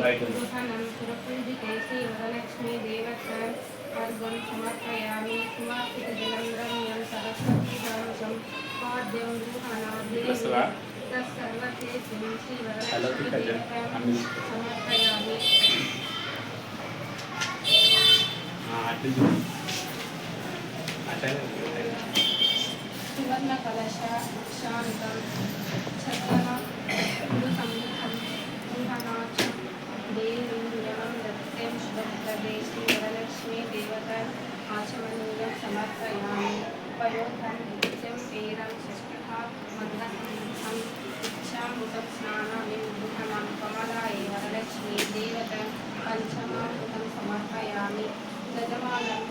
गृहणं सुरपूजिते श्रीवरलक्ष्मी देवतां अर्घ्यं समर्पयामि सुवासितजलं रम्यं सरस्वतीशांशं पाद्यं गृहणादेवी तत्सर्वते श्रीवरलक्ष्मी देवतां समर्पयामि। सुवर्ण कलश शांतं छद्मः गुरुसम्मुखं गृहणाचं देवीं यमं दत्तं शुभप्रदे श्रीवरलक्ष्मी देवताम् आचमनीयं समर्पयामि। पयोधं नित्यं पेरं षष्ठः मन्दसंस्थं इच्छामृतं स्नानामिं गृहणं कमलायै वरलक्ष्मी देवतां पञ्चमामृतं समर्पयामि। गजमानं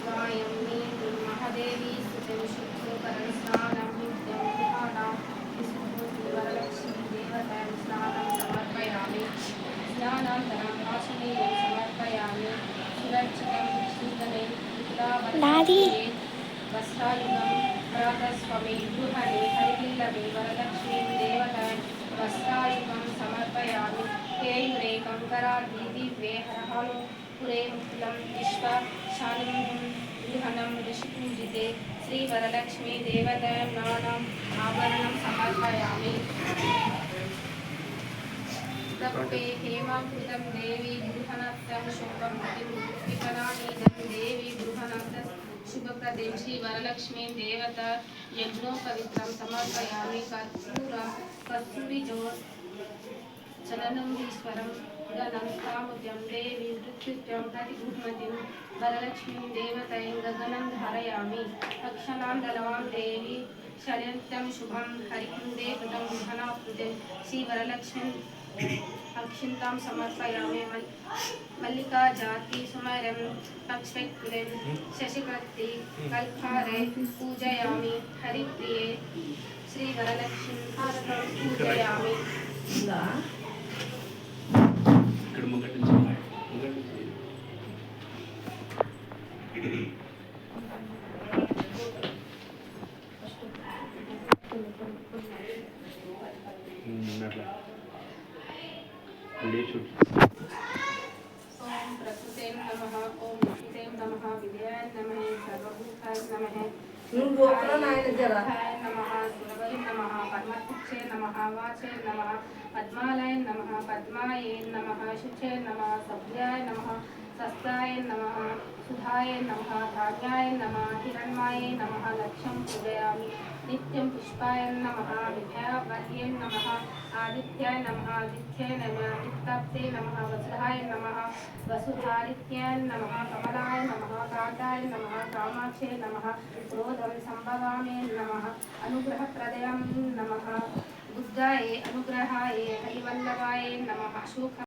गायं नीतिं महादेवी स्तुतिं शुद्धोकरं स्नानं नित्यं गृहाणां विशुद्धि वरलक्ष्मी देवतां स्नानं समर्पयामि। स्नानान्तरम् आचमनीयं समर्पयामि। सुरक्षितं शीतले विपुलावरलक्ष्मी वस्त्रायुगं प्रातस्वमे गृहणे हरिविल्लवे वरलक्ष्मीं देवतां वस्त्रायुगं समर्पयामि। केयूरे कंकराद्रि दिव्ये हरहालो पुरे मुकुलं विश्वा शालिनीं गृहणं ऋषिपूजिते श्रीवरलक्ष्मी देवतां नानाम् आभरणं समर्पयामि। प्रभुवे हेमाकृतं देवी गृहणं शुभं विपदानीदं देवी गृहणं शुभप्रदे श्रीवरलक्ष्मी देवता यज्ञोपवित्रं समर्पयामि। कर्पूरं कस्तूरिजोत् चलनमीश्वरं गणं कामुद्यं देवी मृत्युञ्जयं प्रतिगृह्णतिं वरलक्ष्मीं देवतां गगनं धारयामि। अक्षणां दलवां देवी शल्यन्तं शुभं हरिकुन्दे कृतं गृहणाकृतिं श्रीवरलक्ष्मीं अक्षिन्तां समर्पयामि। मल्लिका जाति सुमरं पक्ष्मैक्कुलं शशिकर्ति कल्पारे पूजयामि। हरिप्रिये श्रीवरलक्ष्मीं पूजयामि। ओम प्रकृते नमः। ओम विष्णुते नमः। विद्याय नमः। सर्वभूताय नमः। नमः सुरवै नमः। पद्मपुच्छे नमः। वाचे नमः। पद्मालय नमः। पद्माये नमः। शुचे नमः। सभ्याय नमः। सस्ताय नमः। सुधाय नमः। धान्याय नमः। हिरण्मये नमः। लक्ष्यं पूजयामि। नित्यं पुष्पाय नमः। विद्यावल्ये नमः। आदित्याय नमः। आदित्याय नमः। नित्याप्ते नमः। वसुधाय नमः। वसुधादित्याय नमः। कमलाय नमः। कान्ताय नमः। कामाक्षे नमः। क्रोधं संभवामि नमः। अनुग्रहप्रदयं नमः। बुद्धाय अनुग्रहाय हरिवल्लभाय नमः।